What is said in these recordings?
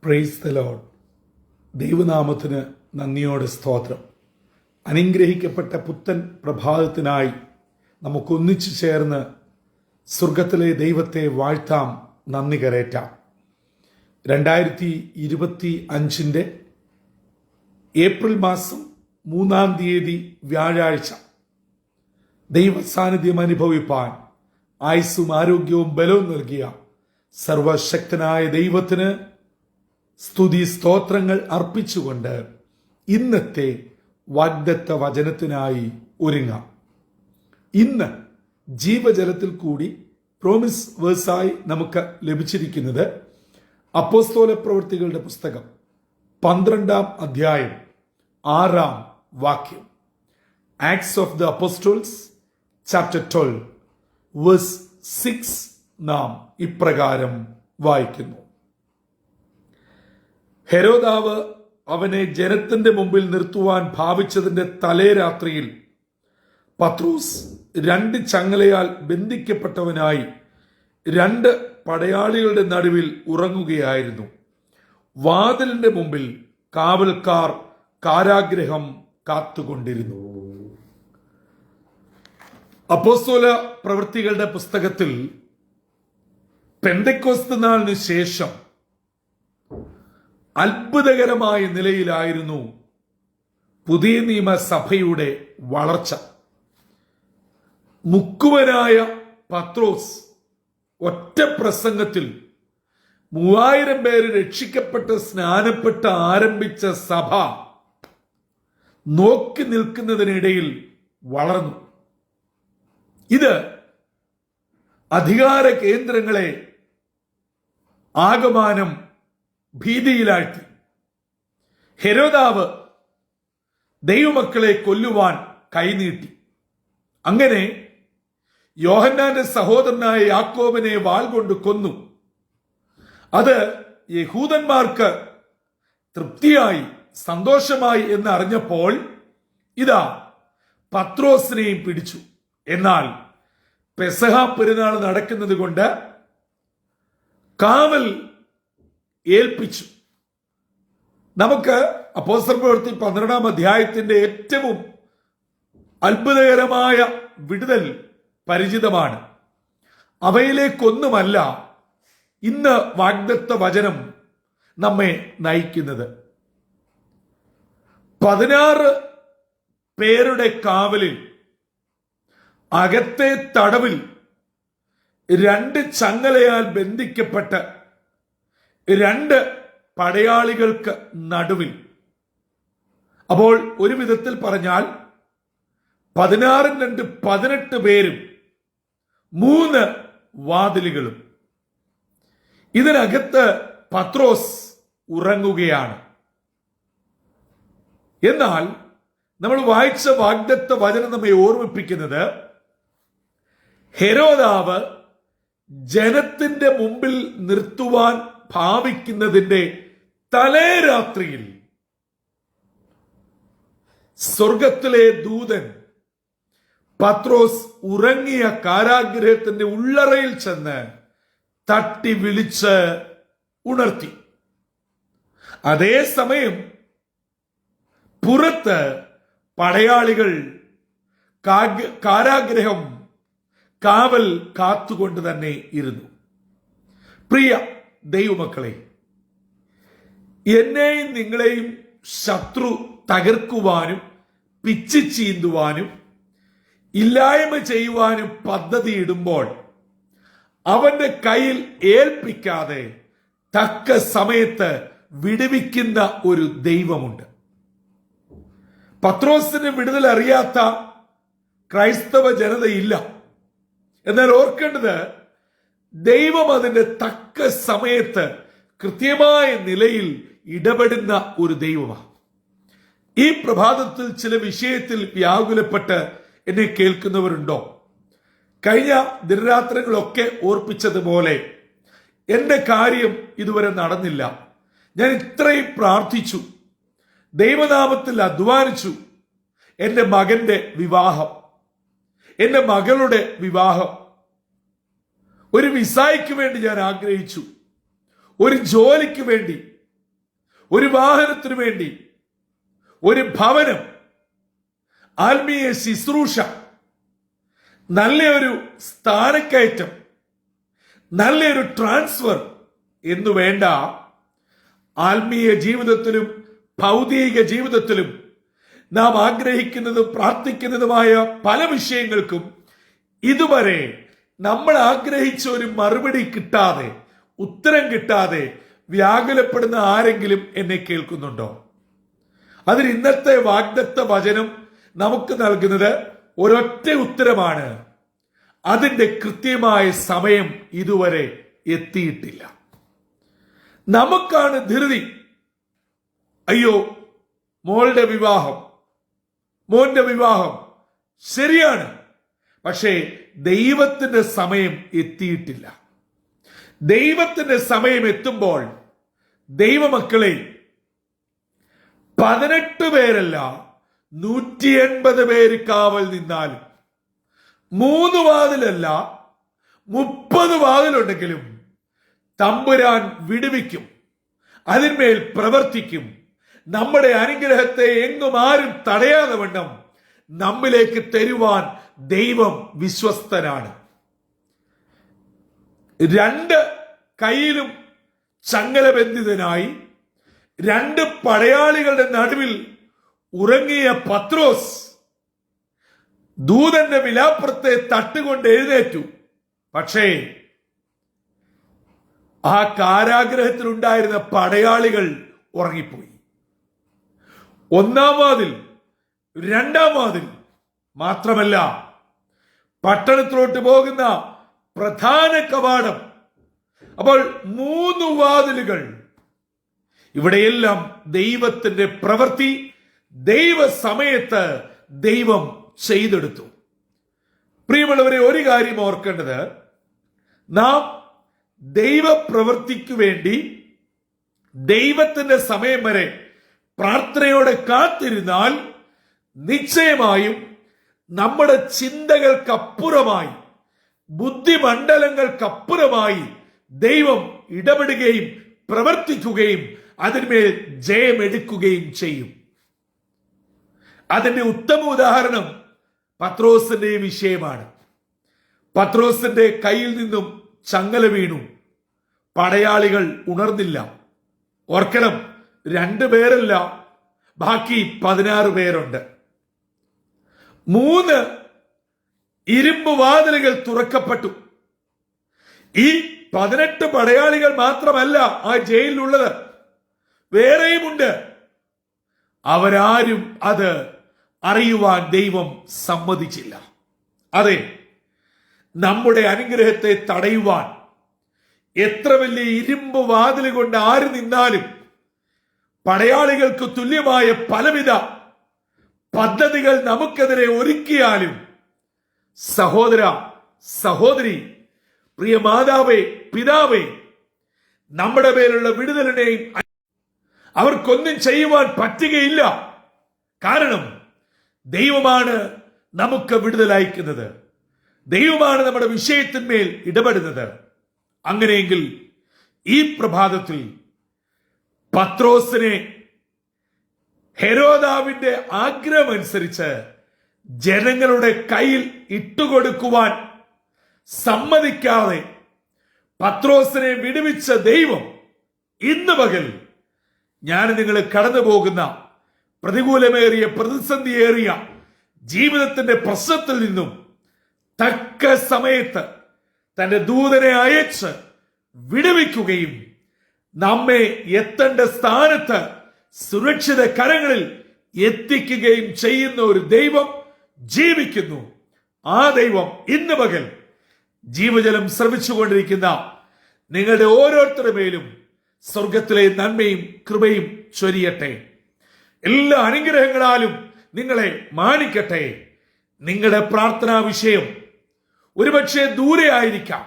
Praise the Lord. ദൈവനാമത്തിന് നന്ദിയോടെ സ്തോത്രം. അനുഗ്രഹിക്കപ്പെട്ട പുത്തൻ പ്രഭാതത്തിനായി നമുക്കൊന്നിച്ചു ചേർന്ന് സ്വർഗത്തിലെ ദൈവത്തെ വാഴ്ത്താം, നന്ദി കരേറ്റാം. 2025 ഏപ്രിൽ മാസം 3-ാം തീയതി വ്യാഴാഴ്ച ദൈവസാന്നിധ്യം അനുഭവിപ്പാൻ ആയുസ്സും ആരോഗ്യവും ബലവും നൽകിയ സർവശക്തനായ ദൈവത്തിന് സ്തുതി സ്തോത്രങ്ങൾ അർപ്പിച്ചുകൊണ്ട് ഇന്നത്തെ വാഗ്ദത്ത വചനത്തിനായി ഒരുങ്ങാം. ഇന്ന് ജീവജലത്തിൽ കൂടി പ്രോമിസ് വേഴ്സായി നമുക്ക് ലഭിച്ചിരിക്കുന്നത് അപ്പോസ്തല പ്രവൃത്തികളുടെ പുസ്തകം 12-ാം അധ്യായം 6-ാം വാക്യം. Acts of the apostles chapter 12 verse 6 നാം ഇപ്രകാരം വായിക്കുന്നു. ഹെരോദാവ് അവനെ ജനത്തിന്റെ മുമ്പിൽ നിർത്തുവാൻ ഭാവിച്ചതിന്റെ തലേരാത്രിയിൽ പത്രോസ് 2 ചങ്ങലയാൽ ബന്ധിക്കപ്പെട്ടവനായി 2 പടയാളികളുടെ നടുവിൽ ഉറങ്ങുകയായിരുന്നു. വാതിലിന്റെ മുമ്പിൽ കാവൽക്കാർ കാരാഗ്രഹം കാത്തുകൊണ്ടിരുന്നു. അപ്പോസ്തല പ്രവൃത്തികളുടെ പുസ്തകത്തിൽ പെന്തക്കോസ്ത് നാളിന് ശേഷം അത്ഭുതകരമായ നിലയിലായിരുന്നു പുതിയ നിയമസഭയുടെ വളർച്ച. മുക്കുവനായ പത്രോസ് ഒറ്റ പ്രസംഗത്തിൽ 3000 പേര് രക്ഷിക്കപ്പെട്ട് സ്നാനപ്പെട്ട് ആരംഭിച്ച സഭ നോക്കി നിൽക്കുന്നതിനിടയിൽ വളർന്നു. ഇത് അധികാര കേന്ദ്രങ്ങളെ ആകമാനം ഭീതിയിലാഴ്ത്തി. ഹെരോദാവ് ദൈവമക്കളെ കൊല്ലുവാൻ കൈനീട്ടി. അങ്ങനെ യോഹന്നാന്റെ സഹോദരനായ യാക്കോബിനെ വാൾ കൊണ്ട് കൊന്നു. അത് യഹൂദന്മാർക്ക് തൃപ്തിയായി സന്തോഷമായി എന്ന് അറിഞ്ഞപ്പോൾ ഇതാ പത്രോസിനെയും പിടിച്ചു. എന്നാൽ പെസഹ പെരുന്നാൾ നടക്കുന്നത് കൊണ്ട് കാവൽ ഏൽപ്പിച്ചു. നമുക്ക് അപ്പോസ്തല പ്രവൃത്തി 12-ാം അധ്യായത്തിന്റെ ഏറ്റവും അത്ഭുതകരമായ വിടുതൽ പരിചിതമാണ്. അവയിലേക്കൊന്നുമല്ല ഇന്ന് വാഗ്ദത്ത വചനം നമ്മെ നയിക്കുന്നത്. 16 പേരുടെ കാവലിൽ അകത്തെ തടവിൽ 2 ചങ്ങലയാൽ ബന്ധിക്കപ്പെട്ട് 2 പടയാളികൾക്ക് നടുവിൽ. അപ്പോൾ ഒരു വിധത്തിൽ പറഞ്ഞാൽ 16 2 18 പേരും 3 വാതിലുകളും. ഇതിനകത്ത് പത്രോസ് ഉറങ്ങുകയാണ്. എന്നാൽ നമ്മൾ വായിച്ച വാഗ്ദത്ത വചനം നമ്മെ ഓർമ്മിപ്പിക്കുന്നത് ഹെരോദാവ് ജനത്തിന്റെ മുമ്പിൽ നിർത്തുവാൻ ഭാവിക്കുന്നതിന്റെ തലേരാത്രിയിൽ സ്വർഗത്തിലെ ദൂതൻ പത്രോസ് ഉറങ്ങിയ കാരാഗ്രഹത്തിന്റെ ഉള്ളറയിൽ ചെന്ന് തട്ടി വിളിച്ച് ഉണർത്തി. അതേസമയം പുറത്ത് പടയാളികൾ കാരാഗ്രഹം കാവൽ കാത്തുകൊണ്ട് തന്നെ ഇരുന്നു. പ്രിയ ദൈവമക്കളെ, എന്നെയും നിങ്ങളെയും ശത്രു തകർക്കുവാനും പിച്ചി ചീന്തുവാനും ഇല്ലായ്മ ചെയ്യുവാനും പദ്ധതിയിടുമ്പോൾ അവന്റെ കയ്യിൽ ഏൽപ്പിക്കാതെ തക്ക സമയത്ത് വിടുവിക്കുന്ന ഒരു ദൈവമുണ്ട്. പത്രോസിന് വിടുതൽ അറിയാത്ത ക്രൈസ്തവ ജനതയില്ല. എന്നാൽ ഓർക്കേണ്ടത്, ദൈവം അതിന്റെ തക്ക സമയത്ത് കൃത്യമായ നിലയിൽ ഇടപെടുന്ന ഒരു ദൈവമാണ്. ഈ പ്രഭാതത്തിൽ ചില വിഷയത്തിൽ വ്യാകുലപ്പെട്ട് എന്നെ കേൾക്കുന്നവരുണ്ടോ? കഴിഞ്ഞ ദിനരാത്രങ്ങളൊക്കെ ഓർപ്പിച്ചതുപോലെ എന്റെ കാര്യം ഇതുവരെ നടന്നില്ല. ഞാൻ ഇത്രയും പ്രാർത്ഥിച്ചു, ദൈവനാമത്തിൽ അധ്വാനിച്ചു. എന്റെ മകന്റെ വിവാഹം, എന്റെ മകളുടെ വിവാഹം, ഒരു വിസായ്ക്ക് വേണ്ടി ഞാൻ ആഗ്രഹിച്ചു, ഒരു ജോലിക്ക് വേണ്ടി ഒരു വാഹനത്തിനു വേണ്ടി, ഒരു ഭവനം, ആത്മീയ ശുശ്രൂഷ, നല്ലൊരു സ്ഥാനക്കയറ്റം, നല്ലൊരു ട്രാൻസ്ഫർ എന്നു വേണ്ട, ആത്മീയ ജീവിതത്തിലും ഭൗതിക ജീവിതത്തിലും നാം ആഗ്രഹിക്കുന്നതും പ്രാർത്ഥിക്കുന്നതുമായ പല വിഷയങ്ങൾക്കും ഇതുവരെ നമ്മൾ ആഗ്രഹിച്ച ഒരു മറുപടി കിട്ടാതെ, ഉത്തരം കിട്ടാതെ വ്യാകുലപ്പെടുന്ന ആരെങ്കിലും എന്നെ കേൾക്കുന്നുണ്ടോ? അതിന് ഇന്നത്തെ വാഗ്ദത്ത വചനം നമുക്ക് നൽകുന്നത് ഒരൊറ്റ ഉത്തരമാണ്. അതിന്റെ കൃത്യമായ സമയം ഇതുവരെ എത്തിയിട്ടില്ല. നമുക്കാണ് ധൃതി. അയ്യോ, മോളുടെ വിവാഹം, മോന്റെ വിവാഹം ശരിയാണ്, പക്ഷേ ദൈവത്തിന്റെ സമയം എത്തിയിട്ടില്ല. ദൈവത്തിന്റെ സമയം എത്തുമ്പോൾ ദൈവമക്കളെ 18 പേരല്ല 180 പേര് കാവൽ നിന്നാലും, 3 വാതിലല്ല 30 വാതിലുണ്ടെങ്കിലും തമ്പുരാൻ വിടുവിക്കും, അതിന്മേൽ പ്രവർത്തിക്കും. നമ്മുടെ അനുഗ്രഹത്തെ എങ്ങും ആരും തടയാതെ വണ്ണം നമ്മിലേക്ക് തരുവാൻ ദൈവം വിശ്വസ്തനാണ്. 2 കൈയിലും ചങ്ങലബന്ധിതനായി 2 പടയാളികളുടെ നടുവിൽ ഉറങ്ങിയ പത്രോസ് ദൂതന്റെ വിലാപ്പുറത്തെ തട്ടുകൊണ്ട് എഴുന്നേറ്റു. പക്ഷേ ആ കാരാഗ്രഹത്തിലുണ്ടായിരുന്ന പടയാളികൾ ഉറങ്ങിപ്പോയി. 1-ാം വാതിൽ, 2-ാം വാതിൽ മാത്രമല്ല, പട്ടണത്തിലോട്ട് പോകുന്ന പ്രധാന കവാടം. അപ്പോൾ 3 വാതിലുകൾ. ഇവിടെയെല്ലാം ദൈവത്തിന്റെ പ്രവൃത്തി ദൈവ സമയത്ത് ദൈവം ചെയ്തെടുത്തു. പ്രിയമുള്ളവരെ, ഒരു കാര്യം ഓർക്കേണ്ടത്, നാം ദൈവപ്രവൃത്തിക്കു വേണ്ടി ദൈവത്തിന്റെ സമയം വരെ പ്രാർത്ഥനയോടെ കാത്തിരുന്നാൽ നിശ്ചയമായും നമ്മുടെ ചിന്തകൾക്കപ്പുറമായി, ബുദ്ധിമണ്ഡലങ്ങൾക്കപ്പുറമായി ദൈവം ഇടപെടുകയും പ്രവർത്തിക്കുകയും അതിന്മേൽ ജയമെടുക്കുകയും ചെയ്യും. അതിന്റെ ഉത്തമ ഉദാഹരണം പത്രോസിന്റെ വിഷയമാണ്. പത്രോസിന്റെ കയ്യിൽ നിന്നും ചങ്ങല വീണു. പടയാളികൾ ഉണർന്നില്ല. ഓർക്കണം, 2 പേരല്ല, ബാക്കി 16 പേരുണ്ട്. 3 ഇരുമ്പ് വാതിലുകൾ തുറക്കപ്പെട്ടു. ഈ 18 പടയാളികൾ മാത്രമല്ല ആ ജയിലിലുള്ളത്, വേറെയുമുണ്ട്. അവരാരും അത് അറിയുവാൻ ദൈവം സമ്മതിച്ചില്ല. അതെ, നമ്മുടെ അനുഗ്രഹത്തെ തടയുവാൻ എത്ര വലിയ ഇരുമ്പ് വാതിൽ കൊണ്ട് ആര് നിന്നാലും, പടയാളികൾക്ക് തുല്യമായ പലവിധ പദ്ധതികൾ നമുക്കെതിരെ ഒരുക്കിയാലും, സഹോദര സഹോദരി, പ്രിയ മാതാവേ പിതാവേ, നമ്മുടെ പേരുള്ള വിടുതലിനെയും അവർക്കൊന്നും ചെയ്യുവാൻ പറ്റുകയില്ല. കാരണം ദൈവമാണ് നമുക്ക് വിടുതൽ അയക്കുന്നത്. ദൈവമാണ് നമ്മുടെ വിഷയത്തിന്മേൽ ഇടപെടുന്നത്. അങ്ങനെയെങ്കിൽ ഈ പ്രഭാതത്തിൽ പത്രോസിനെ ഹെരോദാവിന്റെ ആഗ്രഹമനുസരിച്ച് ജനങ്ങളുടെ കയ്യിൽ ഇട്ടുകൊടുക്കുവാൻ സമ്മതിക്കാതെ പത്രോസിനെ വിടുവിച്ച ദൈവം ഇന്ന് പകൽ ഞാൻ നിങ്ങൾ കടന്നു പോകുന്ന പ്രതികൂലമേറിയ പ്രതിസന്ധിയേറിയ ജീവിതത്തിന്റെ പ്രശ്നത്തിൽ നിന്നും തക്ക സമയത്ത് തന്റെ ദൂതനെ അയച്ച് വിടുവിക്കുകയും നമ്മെ എത്തേണ്ട സ്ഥാനത്ത് സുരക്ഷിത കരങ്ങളിൽ എത്തിക്കുകയും ചെയ്യുന്ന ഒരു ദൈവം ജീവിക്കുന്നു. ആ ദൈവം ഇന്ന് പകൽ ജീവജലം ശ്രമിച്ചുകൊണ്ടിരിക്കുന്ന നിങ്ങളുടെ ഓരോരുത്തരുടെ മേലും സ്വർഗത്തിലെ നന്മയും കൃപയും ചൊരിയട്ടെ. എല്ലാ അനുഗ്രഹങ്ങളാലും നിങ്ങളെ മാനിക്കട്ടെ. നിങ്ങളുടെ പ്രാർത്ഥനാ വിഷയം ഒരുപക്ഷെ ദൂരെ ആയിരിക്കാം,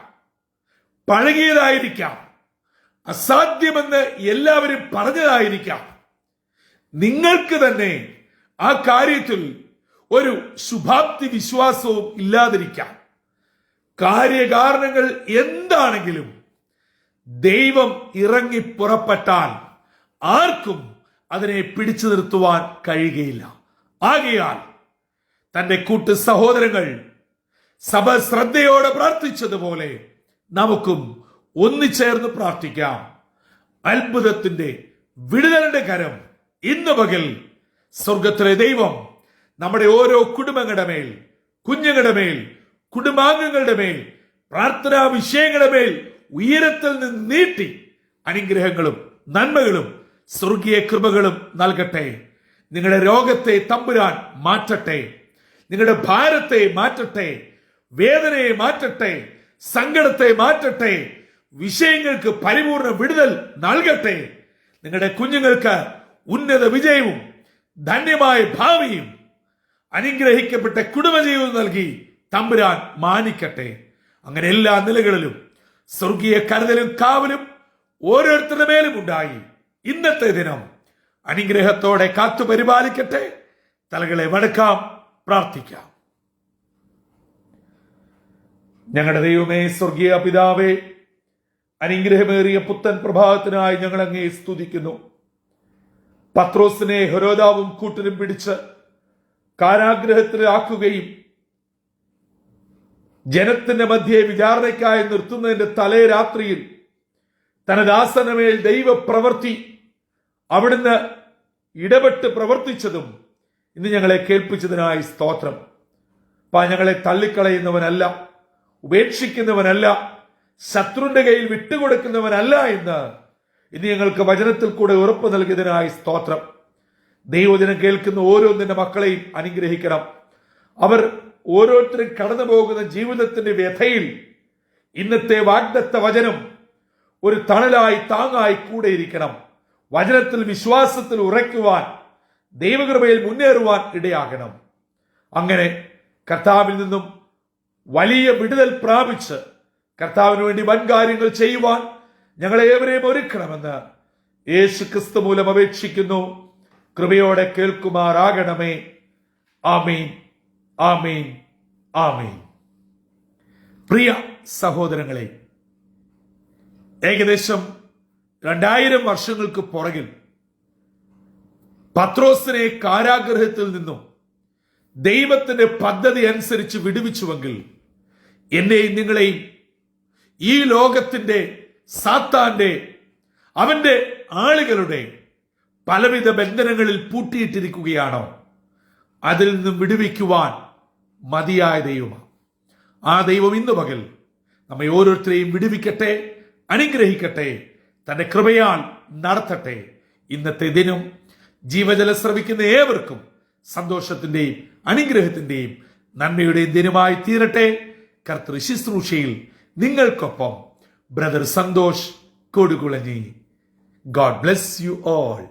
പഴകിയതായിരിക്കാം, അസാധ്യമെന്ന് എല്ലാവരും പറഞ്ഞതായിരിക്കാം. നിങ്ങൾക്ക് തന്നെ ആ കാര്യത്തിൽ ഒരു ശുഭാപ്തി വിശ്വാസവും ഇല്ലാതിരിക്കാം. കാര്യകാരണങ്ങൾ എന്താണെങ്കിലും ദൈവം ഇറങ്ങി പുറപ്പെട്ടാൽ ആർക്കും അതിനെ പിടിച്ചു നിർത്തുവാൻ കഴിയുകയില്ല. ആകയാൽ തന്റെ കൂട്ടു സഹോദരങ്ങൾ സഭ ശ്രദ്ധയോടെ പ്രാർത്ഥിച്ചതുപോലെ നമുക്കും ഒന്നിച്ചേർന്ന് പ്രാർത്ഥിക്കാം. അത്ഭുതത്തിന്റെ വിടുതലിന്റെ കരം ഇന്ന് പകൽ സ്വർഗത്തിലെ ദൈവം നമ്മുടെ ഓരോ കുടുംബങ്ങളുടെ മേൽ, കുഞ്ഞുങ്ങളുടെ മേൽ, കുടുംബാംഗങ്ങളുടെ മേൽ, പ്രാർത്ഥനാ വിഷയങ്ങളുടെ മേൽ ഉയരത്തിൽ നിന്ന് നീട്ടി അനുഗ്രഹങ്ങളും നന്മകളും സ്വർഗീയ കൃപകളും നൽകട്ടെ. നിങ്ങളുടെ രോഗത്തെ തമ്പുരാൻ മാറ്റട്ടെ. നിങ്ങളുടെ ഭാരത്തെ മാറ്റട്ടെ. വേദനയെ മാറ്റട്ടെ. സങ്കടത്തെ മാറ്റട്ടെ. വിഷയങ്ങൾക്ക് പരിപൂർണ വിടുതൽ നൽകട്ടെ. നിങ്ങളുടെ കുഞ്ഞുങ്ങൾക്ക് ഉന്നത വിജയവും ധന്യമായ ഭാവിയും അനുഗ്രഹിക്കപ്പെട്ട കുടുംബജീവിതം നൽകി തമ്പുരാൻ മാനിക്കട്ടെ. അങ്ങനെ എല്ലാ നിലകളിലും സ്വർഗീയ കരുതലും കാവലും ഓരോരുത്തരുടെ മേലും ഉണ്ടായി ഇന്നത്തെ ദിനം അനുഗ്രഹത്തോടെ കാത്തു പരിപാലിക്കട്ടെ. തലകളെ വണക്കാം, പ്രാർത്ഥിക്കാം. ഞങ്ങളുടെ ദൈവമേ, സ്വർഗീയ പിതാവേ, അനുഗ്രഹമേറിയ പുത്തൻ പ്രഭാതത്തിനായി ഞങ്ങൾ അങ്ങേ സ്തുതിക്കുന്നു. പത്രോസിനെ ഹെരോദാവും കൂട്ടരും പിടിച്ച് കാരാഗ്രഹത്തിലാക്കുകയും ജനത്തിന്റെ മധ്യേ വിചാരണയ്ക്കായി നിർത്തുന്നതിന്റെ തലേ രാത്രിയിൽ തന്റെ ദാസനമേൽ ദൈവപ്രവൃത്തി അവിടുന്ന് ഇടപെട്ട് പ്രവർത്തിച്ചതും ഇന്ന് ഞങ്ങളെ കേൾപ്പിച്ചതിനായി സ്തോത്രം. ഞങ്ങളെ തള്ളിക്കളയുന്നവനല്ല, ഉപേക്ഷിക്കുന്നവനല്ല, ശത്രുവിന്റെ കയ്യിൽ വിട്ടുകൊടുക്കുന്നവനല്ല എന്ന് ഇന്ന് ഞങ്ങൾക്ക് വചനത്തിൽ കൂടെ ഉറപ്പ് നൽകിയതിനായി സ്തോത്രം. ദൈവവചനം കേൾക്കുന്ന ഓരോന്നിന്റെ മക്കളെയും അനുഗ്രഹിക്കണം. അവർ ഓരോരുത്തരും കടന്നു പോകുന്ന ജീവിതത്തിന്റെ വ്യഥയിൽ ഇന്നത്തെ വാഗ്ദത്ത വചനം ഒരു തണലായി താങ്ങായി കൂടെ ഇരിക്കണം. വചനത്തിൽ വിശ്വാസത്തിൽ ഉറയ്ക്കുവാൻ, ദൈവകൃപയിൽ മുന്നേറുവാൻ ഇടയാകണം. അങ്ങനെ കർത്താവിൽ നിന്നും വലിയ വിടുതൽ പ്രാപിച്ച് കർത്താവിന് വേണ്ടി വൻ കാര്യങ്ങൾ ചെയ്യുവാൻ ഞങ്ങളെ ഏവരെയും ഒരുക്കണമെന്ന് യേശു ക്രിസ്തു മൂലം അപേക്ഷിക്കുന്നു. കൃപയോടെ കേൾക്കുമാറാകണമേ. ആമീൻ, ആമീൻ, ആമീൻ. പ്രിയ സഹോദരങ്ങളെ, ഏകദേശം 2000 വർഷങ്ങൾക്ക് പുറകിൽ പത്രോസിനെ കാരാഗ്രഹത്തിൽ നിന്നും ദൈവത്തിന്റെ പദ്ധതി അനുസരിച്ച് വിടുവിച്ചുവെങ്കിൽ എന്നെയും നിങ്ങളെയും ഈ ലോകത്തിന്റെ സാത്താന്റെ അവന്റെ ആളുകളുടെ പലവിധ ബന്ധനങ്ങളിൽ പൂട്ടിയിട്ടിരിക്കുകയാണോ? അതിൽ നിന്നും വിടുവിക്കുവാൻ മതിയായ ദൈവമാണ്. ആ ദൈവം ഇന്ന് പകൽ നമ്മെ ഓരോരുത്തരെയും വിടുവിക്കട്ടെ, അനുഗ്രഹിക്കട്ടെ, തന്റെ കൃപയാൽ നടത്തട്ടെ. ഇന്നത്തെ ദിനം ജീവജല ശ്രവിക്കുന്ന ഏവർക്കും സന്തോഷത്തിന്റെയും അനുഗ്രഹത്തിന്റെയും നന്മയുടെയും ദിനമായി തീരട്ടെ. കർത്തൃ ശുശ്രൂഷയിൽ നിങ്ങൾക്കൊപ്പം brother Santhosh Kodukulanji. God bless you all.